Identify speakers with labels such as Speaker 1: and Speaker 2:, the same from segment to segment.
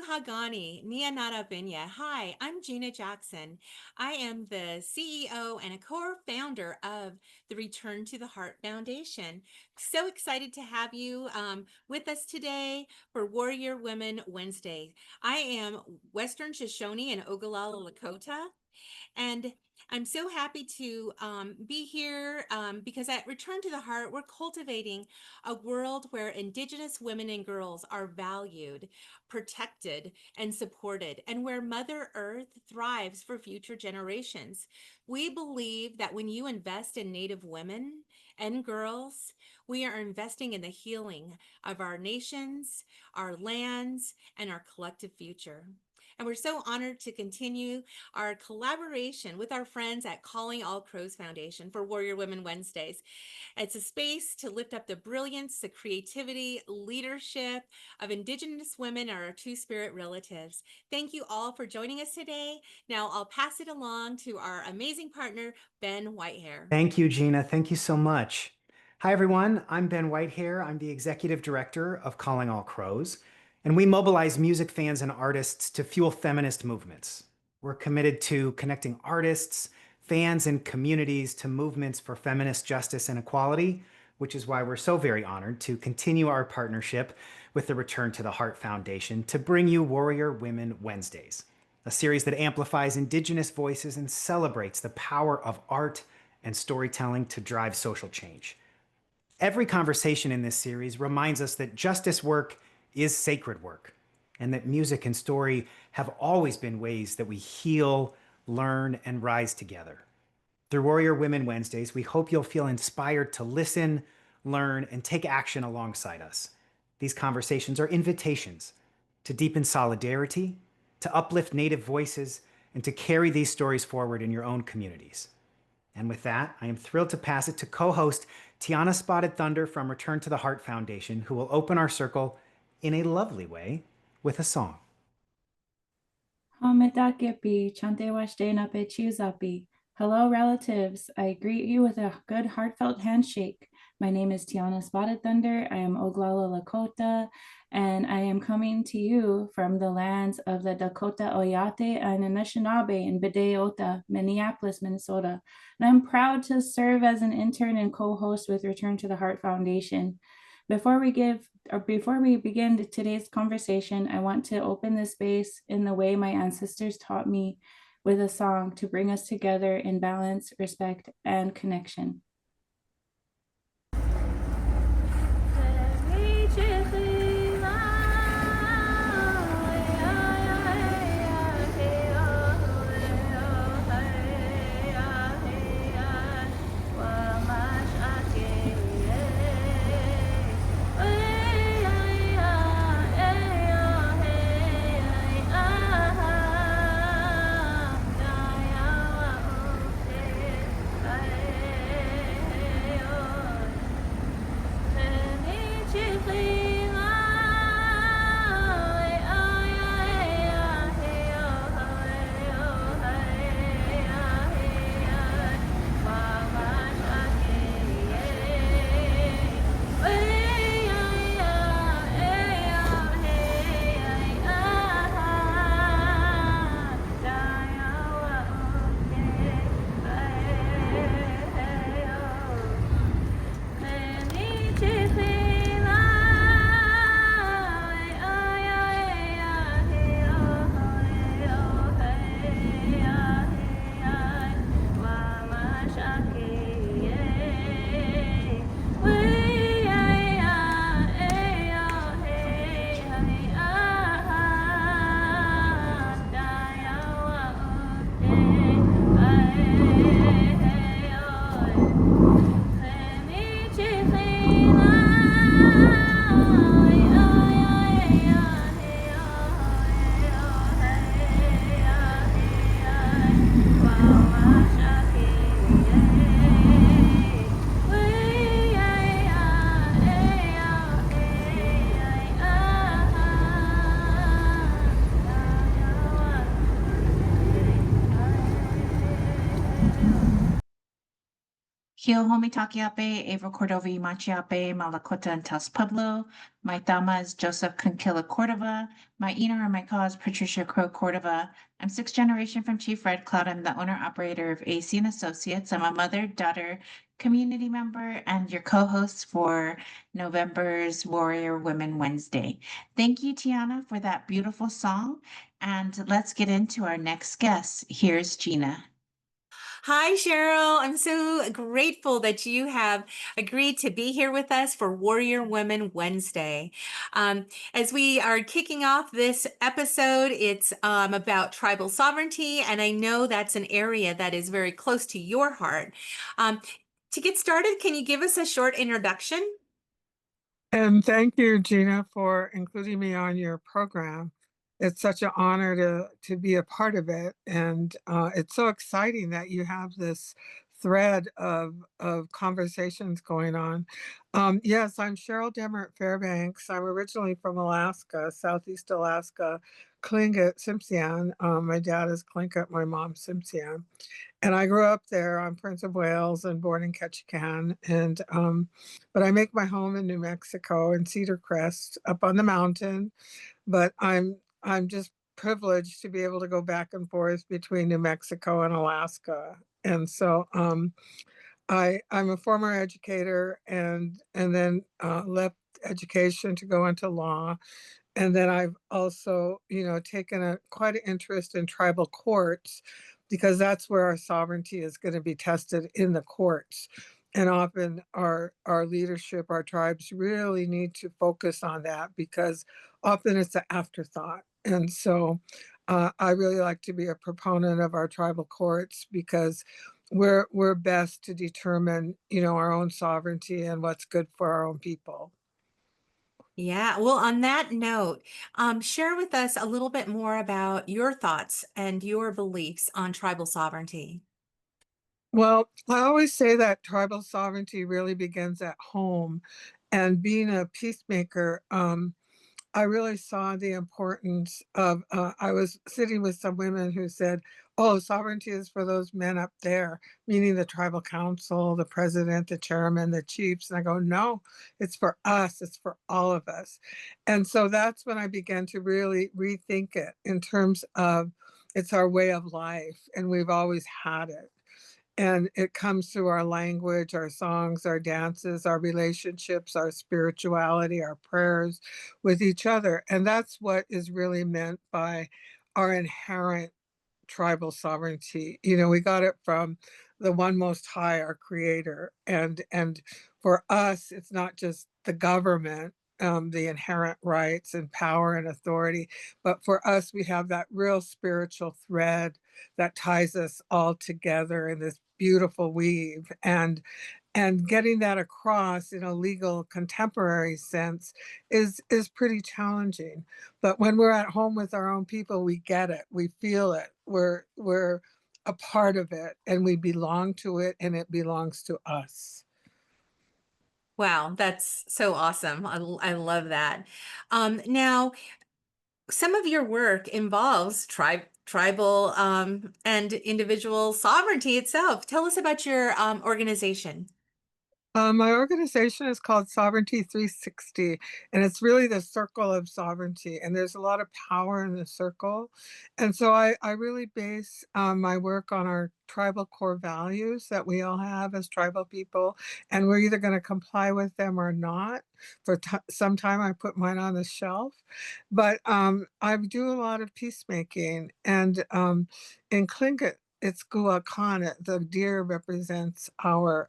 Speaker 1: Hagani, Nia Nara Binya. Hi, I'm Gina Jackson. I am the CEO and a co-founder of the Return to the Heart Foundation. So excited to have you with us today for Warrior Women Wednesday. I am Western Shoshone and Ogallala Lakota. And I'm so happy to be here because at Return to the Heart, we're cultivating a world where Indigenous women and girls are valued, protected, and supported, and where Mother Earth thrives for future generations. We believe that when you invest in Native women and girls, we are investing in the healing of our nations, our lands, and our collective future. And we're so honored to continue our collaboration with our friends at Calling All Crows Foundation for Warrior Women Wednesdays. It's a space to lift up the brilliance, the creativity, leadership of Indigenous women and our Two-Spirit relatives. Thank you all for joining us today. Now I'll pass it along to our amazing partner, Ben Whitehair.
Speaker 2: Thank you, Gina. Thank you so much. Hi, everyone. I'm Ben Whitehair. I'm the executive director of Calling All Crows, and we mobilize music fans and artists to fuel feminist movements. We're committed to connecting artists, fans, and communities to movements for feminist justice and equality, which is why we're so very honored to continue our partnership with the Return to the Heart Foundation to bring you Warrior Women Wednesdays, a series that amplifies Indigenous voices and celebrates the power of art and storytelling to drive social change. Every conversation in this series reminds us that justice work is sacred work, and that music and story have always been ways that we heal, learn, and rise together. Through Warrior Women Wednesdays, we hope you'll feel inspired to listen, learn, and take action alongside us. These conversations are invitations to deepen solidarity, to uplift Native voices, and to carry these stories forward in your own communities. And with that, I am thrilled to pass it to co-host Tiana Spotted Thunder from Return to the Heart Foundation, who will open our circle in a lovely way with a song.
Speaker 3: Hello, relatives. I greet you with a good, heartfelt handshake. My name is Tiana Spotted Thunder. I am Oglala Lakota, and I am coming to you from the lands of the Dakota Oyate and Anishinaabe in Bideota, Minneapolis, Minnesota. And I'm proud to serve as an intern and co-host with Return to the Heart Foundation. Before we begin today's conversation, I want to open the space in the way my ancestors taught me, with a song to bring us together in balance, respect, and connection.
Speaker 4: Hiohomi Takiape, Ava Cordova Machiape, Malakota and Tel Pueblo. My Tama is Joseph Conquilla Cordova. My Ina or my Ka is Patricia Crow Cordova. I'm sixth generation from Chief Red Cloud. I'm the owner operator of AC and Associates. I'm a mother, daughter, community member, and your co-host for November's Warrior Women Wednesday. Thank you, Tiana, for that beautiful song. And let's get into our next guest. Here's Gina.
Speaker 1: Hi, Cheryl. I'm so grateful that you have agreed to be here with us for Warrior Women Wednesday. As we are kicking off this episode, it's about tribal sovereignty, and I know that's an area that is very close to your heart. To get started, can you give us a short introduction?
Speaker 5: And thank you, Gina, for including me on your program. It's such an honor to be a part of it. And it's so exciting that you have this thread of conversations going on. Yes, I'm Cheryl Demmert-Fairbanks. I'm originally from Alaska, Southeast Alaska, Tlingit, Tsimshian. My dad is Tlingit, my mom Tsimshian. And I grew up there on Prince of Wales and born in Ketchikan. And but I make my home in New Mexico in Cedar Crest, up on the mountain. But I'm just privileged to be able to go back and forth between New Mexico and Alaska. And so I'm a former educator and then left education to go into law. And then I've also, taken quite an interest in tribal courts because that's where our sovereignty is going to be tested in the courts. And often our leadership, our tribes really need to focus on that because often it's an afterthought. And so I really like to be a proponent of our tribal courts because we're best to determine, our own sovereignty and what's good for our own people.
Speaker 1: Yeah, well, on that note, share with us a little bit more about your thoughts and your beliefs on tribal sovereignty.
Speaker 5: Well, I always say that tribal sovereignty really begins at home. And being a peacemaker, I really saw the importance of, I was sitting with some women who said, oh, sovereignty is for those men up there, meaning the tribal council, the president, the chairman, the chiefs. And I go, no, it's for us, it's for all of us. And so that's when I began to really rethink it in terms of it's our way of life, and we've always had it. And it comes through our language, our songs, our dances, our relationships, our spirituality, our prayers with each other. And that's what is really meant by our inherent tribal sovereignty. We got it from the one most high, our creator. And for us, it's not just the government, the inherent rights and power and authority, but for us, we have that real spiritual thread that ties us all together in this beautiful weave. And getting that across in a legal contemporary sense is pretty challenging. But when we're at home with our own people, we get it, we feel it, we're a part of it, and we belong to it, and it belongs to us.
Speaker 1: Wow, that's so awesome. I love that. Now, some of your work involves tribal and individual sovereignty itself. Tell us about your organization.
Speaker 5: My organization is called Sovereignty 360, and it's really the circle of sovereignty. And there's a lot of power in the circle. And so I really base my work on our tribal core values that we all have as tribal people. And we're either going to comply with them or not. For some time, I put mine on the shelf. But I do a lot of peacemaking. And in Tlingit, it's Guakana. The deer represents our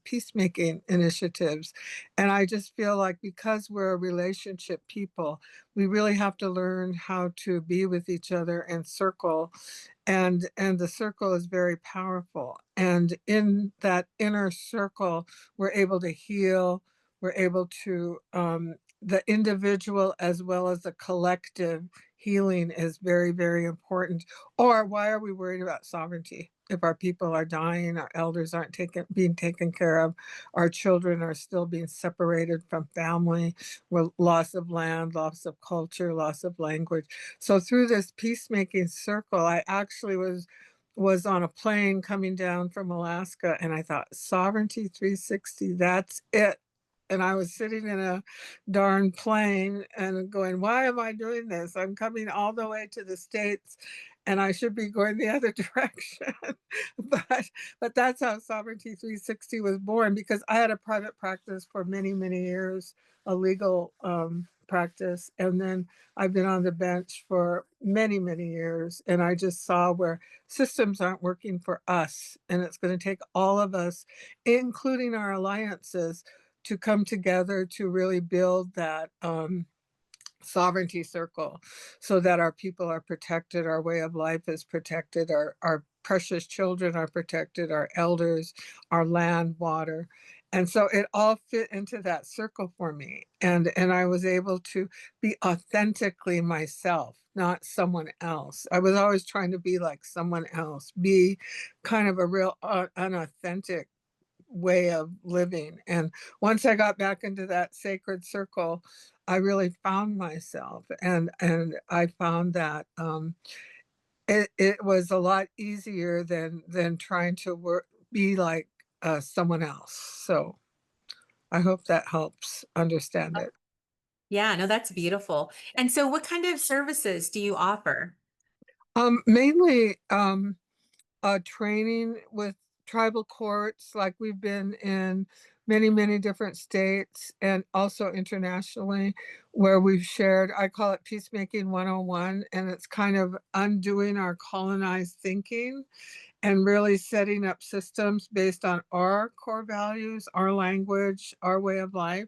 Speaker 5: peacemaking initiatives. And I just feel like because we're a relationship people, we really have to learn how to be with each other in circle. And the circle is very powerful. And in that inner circle, we're able to heal, we're able to, the individual as well as the collective healing is very, very important. Or why are we worried about sovereignty? If our people are dying, our elders aren't being taken care of, our children are still being separated from family, with loss of land, loss of culture, loss of language. So through this peacemaking circle, I actually was was on a plane coming down from Alaska, and I thought, Sovereignty 360, that's it. And I was sitting in a darn plane and going, why am I doing this? I'm coming all the way to the States and I should be going the other direction. but that's how Sovereignty 360 was born, because I had a private practice for many, many years, a legal practice. And then I've been on the bench for many, many years. And I just saw where systems aren't working for us. And it's going to take all of us, including our alliances, to come together to really build that sovereignty circle so that our people are protected, our way of life is protected, our precious children are protected, our elders, our land, water. And so it all fit into that circle for me. And I was able to be authentically myself, not someone else. I was always trying to be like someone else, be kind of a real unauthentic way of living. And once I got back into that sacred circle, I really found myself, and I found that it was a lot easier than trying to be like someone else. So I hope that helps understand it.
Speaker 1: Yeah, no, that's beautiful. And so what kind of services do you offer?
Speaker 5: Mainly training with tribal courts, like we've been in many, many different states and also internationally, where we've shared, I call it Peacemaking 101, and it's kind of undoing our colonized thinking and really setting up systems based on our core values, our language, our way of life,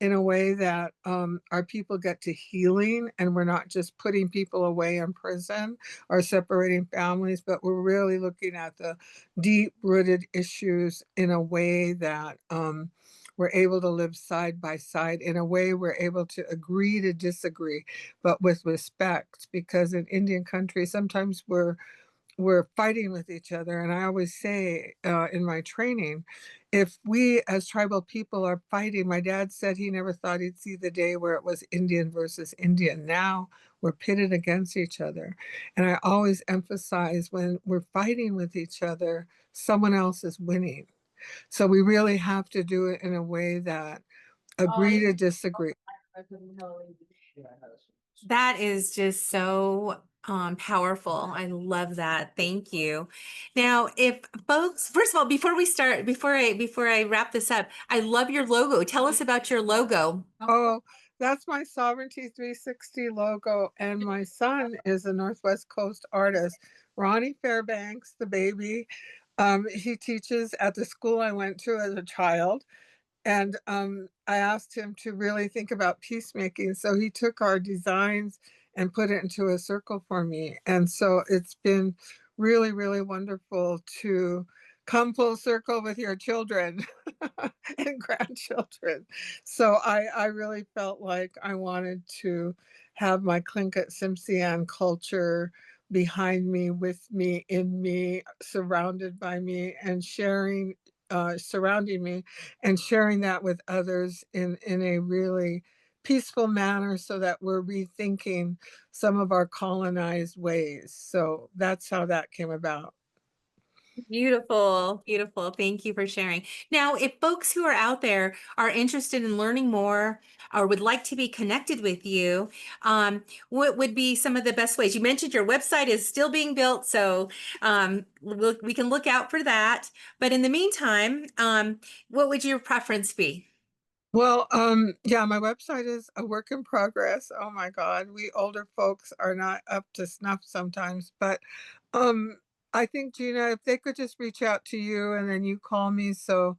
Speaker 5: in a way that our people get to healing, and we're not just putting people away in prison or separating families, but we're really looking at the deep rooted issues in a way that we're able to live side by side, in a way we're able to agree to disagree, but with respect. Because in Indian country, sometimes we're fighting with each other. And I always say in my training, if we as tribal people are fighting, my dad said he never thought he'd see the day where it was Indian versus Indian. Now we're pitted against each other. And I always emphasize, when we're fighting with each other, someone else is winning. So we really have to do it in a way that agree to disagree.
Speaker 1: That is just so powerful. I love that. Thank you. Now, if folks, first of all, before I wrap this up, I love your logo. Tell us about your logo.
Speaker 5: Oh, that's my Sovereignty 360 logo. And my son is a Northwest Coast artist, Ronnie Fairbanks, the baby. He teaches at the school I went to as a child. And I asked him to really think about peacemaking. So he took our designs and put it into a circle for me. And so it's been really, really wonderful to come full circle with your children and grandchildren. So I really felt like I wanted to have my Tlingit Tsimshian culture behind me, with me, in me, surrounded by me, and sharing, surrounding me, and sharing that with others in a really peaceful manner, so that we're rethinking some of our colonized ways. So that's how that came about.
Speaker 1: Beautiful, beautiful. Thank you for sharing. Now, if folks who are out there are interested in learning more or would like to be connected with you, what would be some of the best ways? You mentioned your website is still being built, so we can look out for that. But in the meantime, what would your preference be?
Speaker 5: Well, yeah, my website is a work in progress. Oh my God, we older folks are not up to snuff sometimes. But um, I think, Gina, if they could just reach out to you and then you call me, so,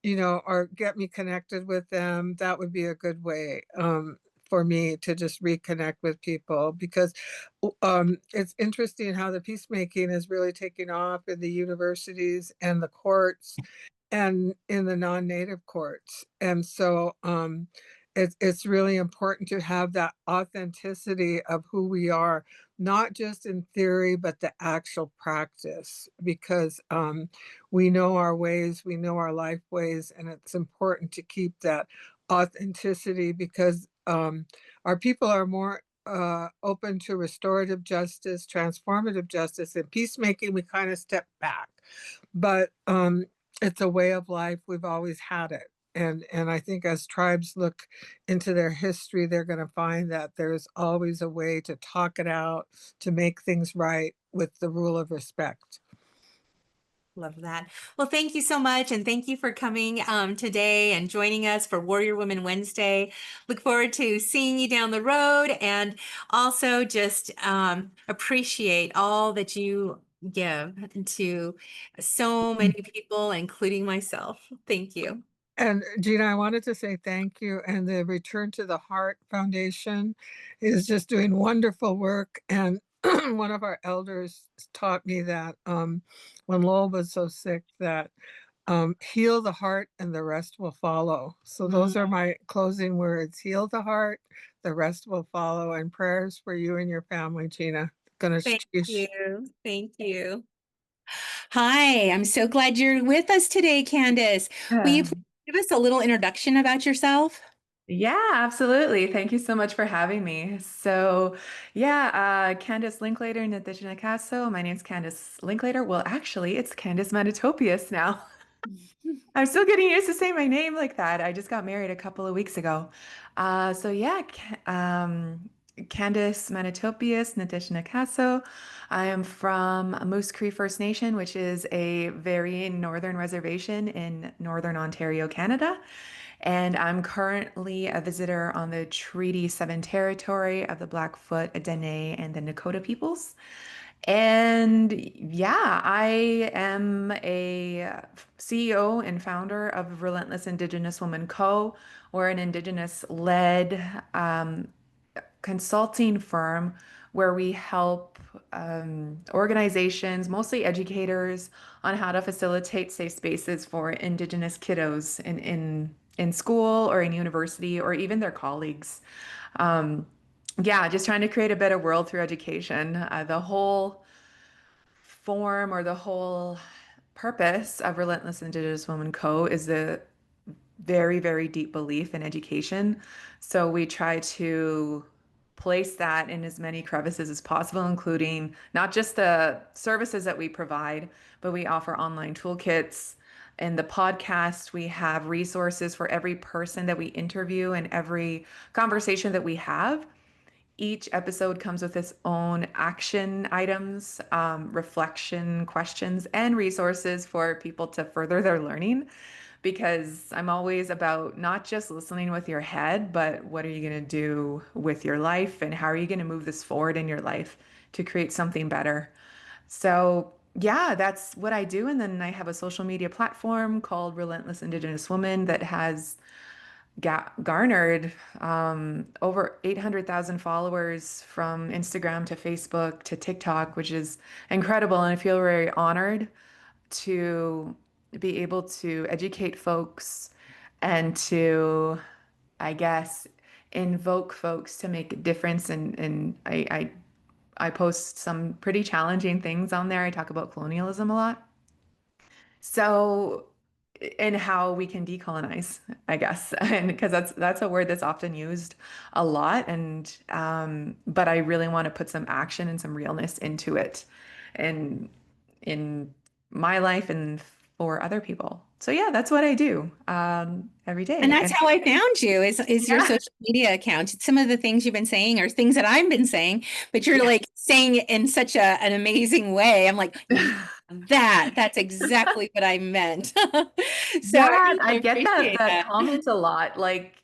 Speaker 5: or get me connected with them, that would be a good way for me to just reconnect with people. Because it's interesting how the peacemaking is really taking off in the universities and the courts and in the non-native courts. And so it's really important to have that authenticity of who we are, not just in theory, but the actual practice, because we know our ways, we know our life ways, and it's important to keep that authenticity, because our people are more open to restorative justice, transformative justice, and peacemaking, we kind of step back. But it's a way of life. We've always had it. And I think as tribes look into their history, they're going to find that there's always a way to talk it out, to make things right with the rule of respect.
Speaker 1: Love that. Well, thank you so much. And thank you for coming today and joining us for Warrior Woman Wednesday. Look forward to seeing you down the road, and also just appreciate all that you give to so many people, including myself. Thank you.
Speaker 5: And Gina, I wanted to say thank you. And the Return to the Heart Foundation is just doing wonderful work. And one of our elders taught me that when Lowell was so sick, that heal the heart and the rest will follow. So those are my closing words. Heal the heart, the rest will follow. And prayers for you and your family, Gina.
Speaker 1: Thank you. Thank you. Hi, I'm so glad you're with us today, Candace. Will you please give us a little introduction about yourself?
Speaker 6: Yeah, absolutely. Thank you so much for having me. So, yeah, Candace Linklater, Nadijna Caso. My name's Candace Linklater. Well, actually, it's Candace Manitopius now. I'm still getting used to saying my name like that. I just got married a couple of weeks ago. So yeah, Candace Manitopius, Nadijna Caso. I am from Moose Cree First Nation, which is a very northern reservation in Northern Ontario, Canada. And I'm currently a visitor on the Treaty 7 territory of the Blackfoot, Dene, and the Nakota peoples. And yeah, I am a CEO and founder of Relentless Indigenous Woman Co. We're an Indigenous-led consulting firm where we help organizations, mostly educators, on how to facilitate safe spaces for Indigenous kiddos in school or in university or even their colleagues. Yeah, just trying to create a better world through education. The whole form or the whole purpose of Relentless Indigenous Woman Co. is the very, very deep belief in education. So we try to place that in as many crevices as possible, including not just the services that we provide, but we offer online toolkits. In the podcast, we have resources for every person that we interview and every conversation that we have. Each episode comes with its own action items, reflection questions, and resources for people to further their learning. Because I'm always about not just listening with your head, but what are you going to do with your life and how are you going to move this forward in your life to create something better? So, yeah, that's what I do. And then I have a social media platform called Relentless Indigenous Woman that has garnered over 800,000 followers from Instagram to Facebook to TikTok, which is incredible. And I feel very honored to be able to educate folks and to, I guess, invoke folks to make a difference. And I post some pretty challenging things on there. I talk about colonialism a lot. So, and how we can decolonize, I guess, and because that's a word that's often used a lot, and but I really want to put some action and some realness into it, and in my life and for other people. So yeah, that's what I do every day.
Speaker 1: And that's how I found you is your
Speaker 6: Yeah.
Speaker 1: social media account. Some of the things you've been saying are things that I've been saying, but you're like saying it in such an amazing way. I'm like, that's exactly what I meant. So
Speaker 6: Yeah,
Speaker 1: really
Speaker 6: I get that
Speaker 1: appreciate that.
Speaker 6: comment a lot. Like,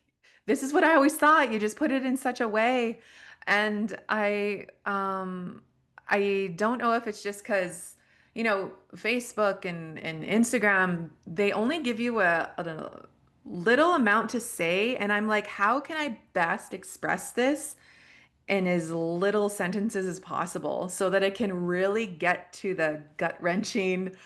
Speaker 6: this is what I always thought. You just put it in such a way. And I don't know if it's just because, Facebook and Instagram, they only give you a little amount to say. And I'm like, how can I best express this in as little sentences as possible so that I can really get to the gut-wrenching,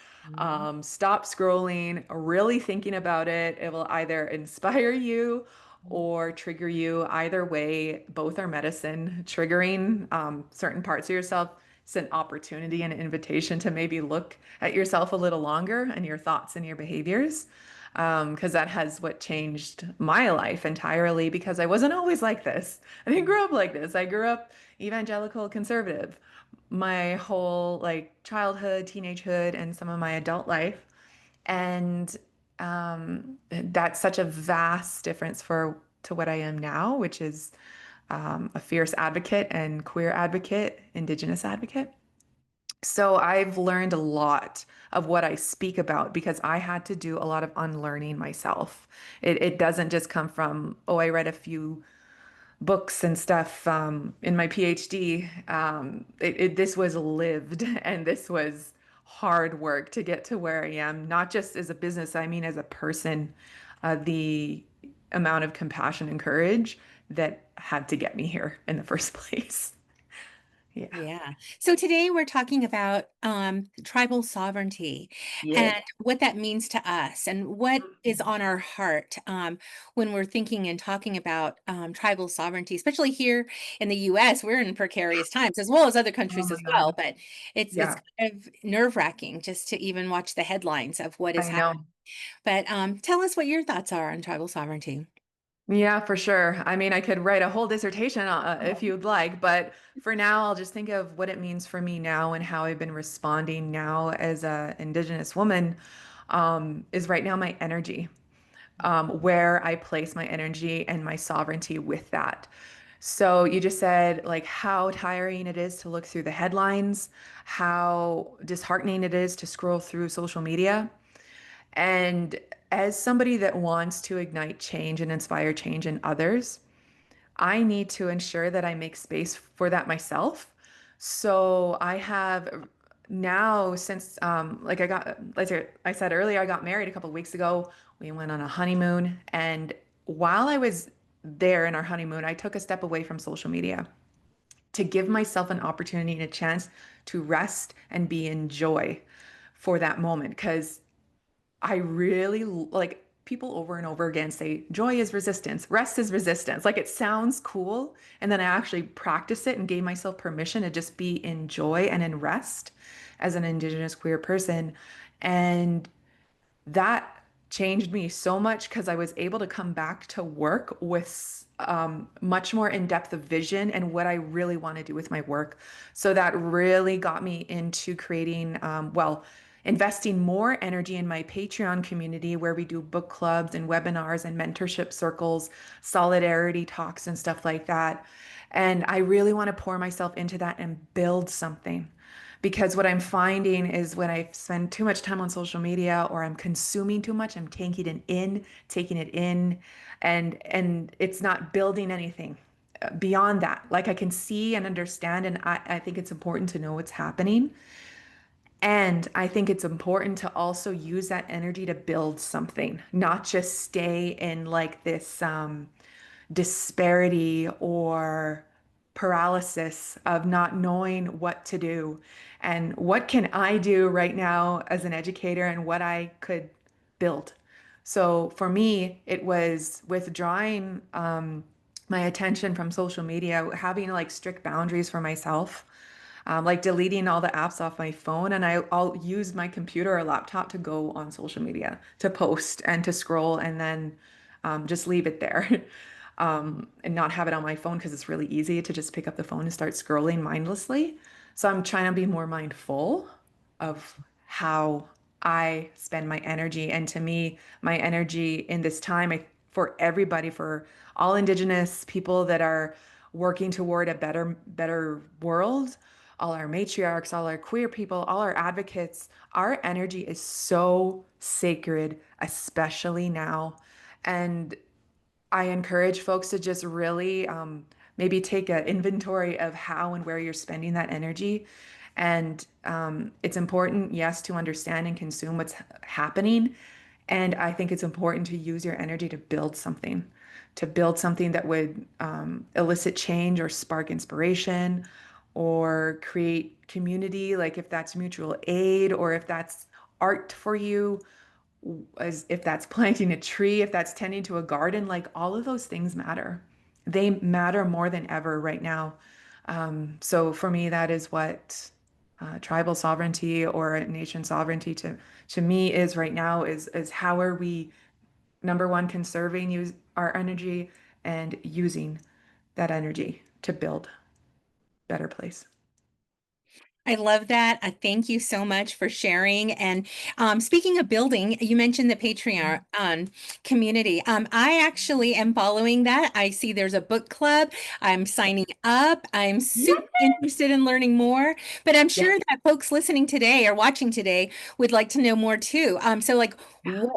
Speaker 6: stop scrolling, really thinking about it. It will either inspire you or trigger you. Either way, both are medicine. Triggering certain parts of yourself is an opportunity and an invitation to maybe look at yourself a little longer and your thoughts and your behaviors. because that has what changed my life entirely because I wasn't always like this. I didn't grow up like this. I grew up evangelical conservative my whole like childhood, teenagehood, and some of my adult life. And that's such a vast difference for to what I am now, which is a fierce advocate and queer advocate, Indigenous advocate. So I've learned a lot of what I speak about because I had to do a lot of unlearning myself. It doesn't just come from, oh, I read a few books and stuff in my PhD. This was lived and this was hard work to get to where I am, not just as a business, I mean, as a person. The amount of compassion and courage that had to get me here in the first place. Yeah.
Speaker 1: Yeah. So today we're talking about tribal sovereignty
Speaker 6: Yeah.
Speaker 1: and what that means to us and what is on our heart when we're thinking and talking about tribal sovereignty, especially here in the US. We're in precarious times as well as other
Speaker 6: Oh
Speaker 1: countries
Speaker 6: my
Speaker 1: as well,
Speaker 6: God.
Speaker 1: but it's
Speaker 6: Yeah,
Speaker 1: kind of nerve-wracking just to even watch the headlines of what is
Speaker 6: I
Speaker 1: happening.
Speaker 6: know.
Speaker 1: But tell us what your thoughts are on tribal sovereignty.
Speaker 6: Yeah, for sure. I mean, I could write a whole dissertation if you'd like, but for now, I'll just think of what it means for me now and how I've been responding now as a Indigenous woman, is right now my energy, where I place my energy and my sovereignty with that. So you just said like how tiring it is to look through the headlines, how disheartening it is to scroll through social media. And as somebody that wants to ignite change and inspire change in others, I need to ensure that I make space for that myself. So I have now since like I said earlier, I got married a couple of weeks ago. We went on a honeymoon, and while I was there in our honeymoon, I took a step away from social media to give myself an opportunity and a chance to rest and be in joy for that moment because I really like people over and over again say joy is resistance, rest is resistance. Like it sounds cool. And then I actually practiced it and gave myself permission to just be in joy and in rest as an Indigenous queer person. And that changed me so much because I was able to come back to work with much more in depth of vision and what I really want to do with my work. So that really got me into creating, investing more energy in my Patreon community where we do book clubs and webinars and mentorship circles, solidarity talks, and stuff like that. And I really want to pour myself into that and build something. Because what I'm finding is when I spend too much time on social media or I'm consuming too much, I'm taking it in, and it's not building anything beyond that. Like I can see and understand, and I think it's important to know what's happening. And I think it's important to also use that energy to build something, not just stay in like this disparity or paralysis of not knowing what to do and what can I do right now as an educator and what I could build. So for me, it was withdrawing my attention from social media, having like strict boundaries for myself, like deleting all the apps off my phone. And I'll use my computer or laptop to go on social media, to post and to scroll, and then just leave it there. And not have it on my phone because it's really easy to just pick up the phone and start scrolling mindlessly. So I'm trying to be more mindful of how I spend my energy. And to me, my energy in this time, for everybody, for all Indigenous people that are working toward a better world, all our matriarchs, all our queer people, all our advocates, our energy is so sacred, especially now. And I encourage folks to just really maybe take an inventory of how and where you're spending that energy. And it's important, yes, to understand and consume what's happening. And I think it's important to use your energy to build something that would elicit change or spark inspiration or create community, like if that's mutual aid or if that's art for you, as if that's planting a tree, if that's tending to a garden, like all of those things matter. They matter more than ever right now. So for me, that is what tribal sovereignty or nation sovereignty to me is right now is how are we number one, conserving our energy and using that energy to build a better place.
Speaker 1: I love that. Thank you so much for sharing. And speaking of building, you mentioned the Patreon community. I actually am following that. I see there's a book club. I'm signing up. I'm super interested in learning more. But I'm sure that folks listening today or watching today would like to know more too. So like,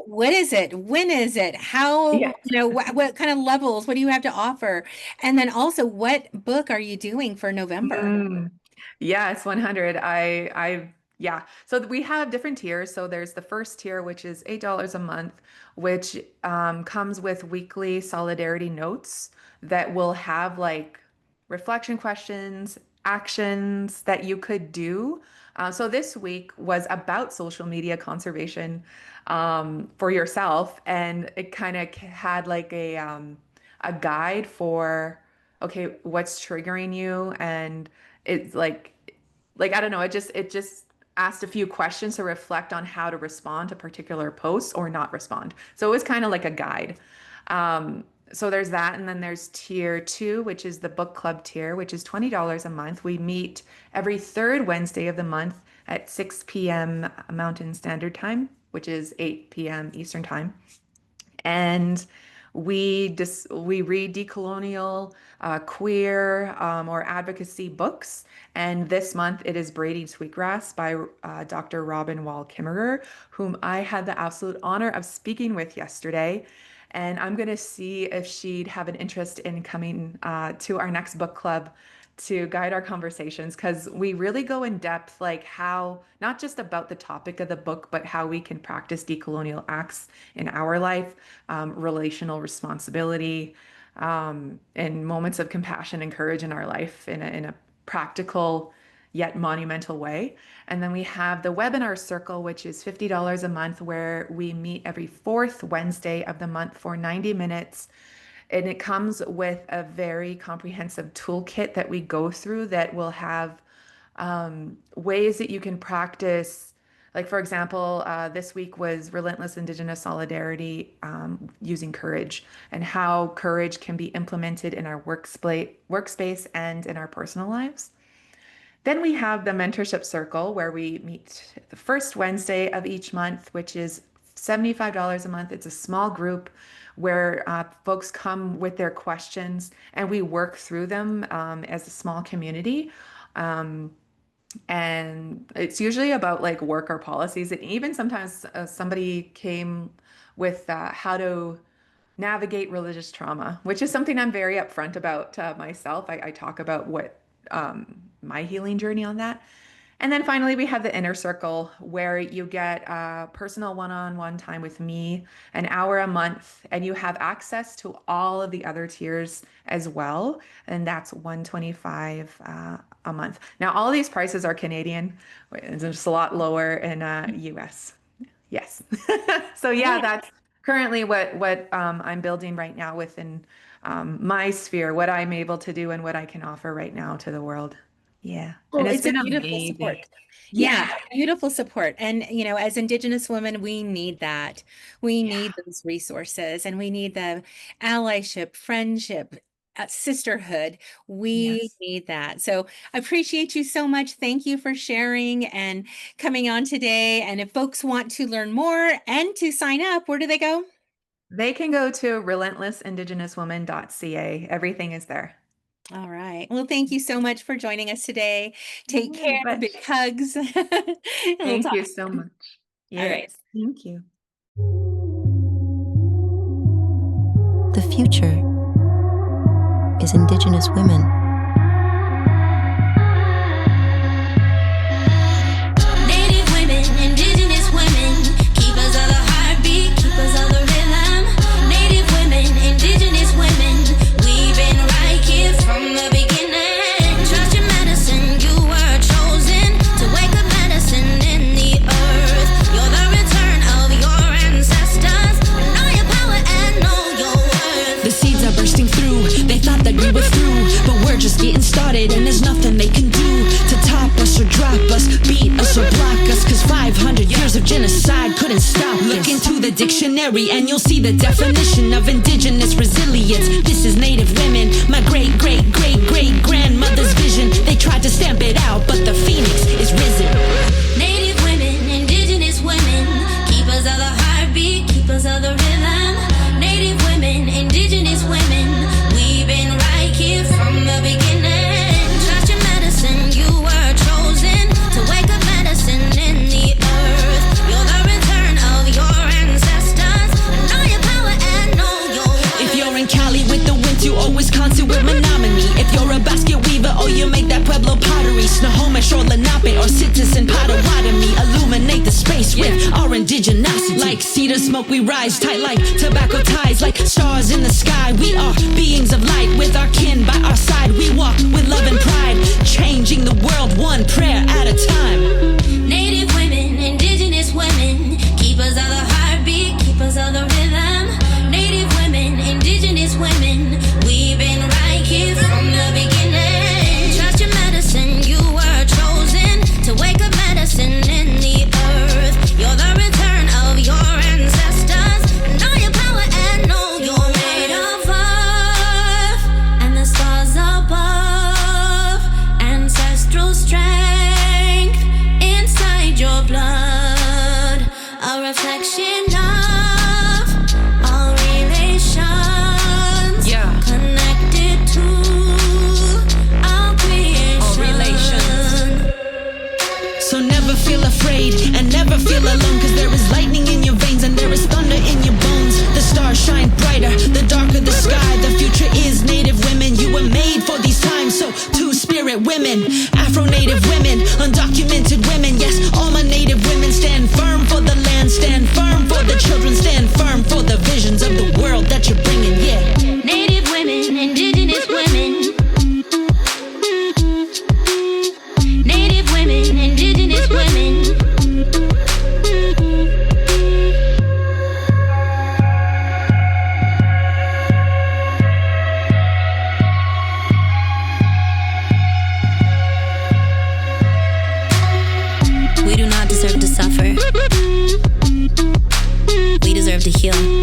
Speaker 1: what is it? When is it? How, what kind of levels? What do you have to offer? And then also, what book are you doing for November?
Speaker 6: Yes, 100. Yeah. So we have different tiers. So there's the first tier, which is $8 a month, which comes with weekly solidarity notes that will have like reflection questions, actions that you could do. So this week was about social media conservation for yourself, and it kind of had like a guide for, okay, what's triggering you, and it's like I don't know, it just asked a few questions to reflect on how to respond to particular posts or not respond. So it was kind of like a guide. So there's that, and then there's tier 2, which is the book club tier, which is $20 a month. We meet every third Wednesday of the month at 6 p.m. Mountain Standard Time, which is 8 p.m. Eastern Time. And we read decolonial, queer, or advocacy books. And this month it is Braiding Sweetgrass by Dr. Robin Wall Kimmerer, whom I had the absolute honor of speaking with yesterday. And I'm going to see if she'd have an interest in coming to our next book club to guide our conversations, because we really go in depth, like how, not just about the topic of the book, but how we can practice decolonial acts in our life, relational responsibility, and moments of compassion and courage in our life in a practical yet monumental way. And then we have the webinar circle, which is $50 a month, where we meet every fourth Wednesday of the month for 90 minutes. And it comes with a very comprehensive toolkit that we go through that will have ways that you can practice. Like, for example, this week was Relentless Indigenous Solidarity using courage, and how courage can be implemented in our workspace and in our personal lives. Then we have the mentorship circle, where we meet the first Wednesday of each month, which is $75 a month. It's a small group where folks come with their questions and we work through them as a small community. And it's usually about like work or policies. And even sometimes somebody came with how to navigate religious trauma, which is something I'm very upfront about myself. I talk about what my healing journey on that. And then finally, we have the inner circle, where you get personal one-on-one time with me, an hour a month, and you have access to all of the other tiers as well. And that's $125 a month. Now, all these prices are Canadian. It's just a lot lower in US. Yes. So yeah, that's currently what I'm building right now within my sphere, what I'm able to do and what I can offer right now to the world. Yeah.
Speaker 1: Well,
Speaker 6: And
Speaker 1: it's a
Speaker 6: been
Speaker 1: beautiful
Speaker 6: amazing.
Speaker 1: support. Yeah, beautiful support. And, as Indigenous women, we need that. We need those resources, and we need the allyship, friendship, sisterhood. We need that. So I appreciate you so much. Thank you for sharing and coming on today. And if folks want to learn more and to sign up, where do they go?
Speaker 6: They can go to relentlessindigenouswoman.ca. Everything is there.
Speaker 1: All right. Well, thank you so much for joining us today. Take care.
Speaker 6: But
Speaker 1: Big hugs.
Speaker 6: thank you so much. Yes.
Speaker 1: All right.
Speaker 6: Thank you.
Speaker 7: The future is Indigenous women.
Speaker 8: Native women, Indigenous women, keepers of the heartbeat, keepers of the rhythm. Native women, Indigenous women, we've been right here from the beginning. Trust your medicine, you were chosen to wake up medicine in the earth. You're the return of your ancestors. Know your power and know your worth.
Speaker 9: The seeds are bursting through. They thought that we were through, but we're years of genocide couldn't stop. Look into the dictionary and you'll see the definition of indigenous resilience. This is Native women, my great great great great grandmother's vision. They tried to stamp it out, but the phoenix is risen.
Speaker 8: Native women, indigenous women, keepers of the heartbeat, keepers of the rhythm. Native women, indigenous women, we've been right here from the beginning. Trust your medicine, you were chosen to wake up medicine in the earth. You're the return of your ancestors. Know your power and know your worth.
Speaker 9: If you're in Cali with the wind, you always constant with Menominee. If you're a basket weaver, oh, you make that Pueblo pottery. Snohomish or Lenape or Citizen Potawatomi. Illuminate the space with our indigenosity. Like cedar smoke, we rise tight like tobacco ties. Like stars in the sky, we are beings of light. With our kin by our side, we walk with love and pride. Changing the world one prayer at a time.
Speaker 8: Native women, indigenous women, keepers of the heartbeat, keepers of the rhythm. Native women, indigenous women, we've been right here from the beginning. Trust your medicine, you were chosen to wake up medicine in the earth. You're the return of your ancestors. Know your power and know you're made of earth and the stars above. Ancestral strength inside your blood, a reflection of all relations. Connected to all creation.
Speaker 9: All relations. So never feel afraid and never feel alone, cause there is lightning in your veins and there is thunder in your bones. The stars shine brighter, the darker the sky. The future is Native women. You were made for these times. So two-spirit women, Afro-Native women, undocumented women. Yes, all my Native women stand firm for the land, stand firm for the children, stand firm for the visions of the world that you're bringing. Yeah.
Speaker 8: Native women, indigenous women. Native women, indigenous women. We do not deserve to suffer. We deserve to heal.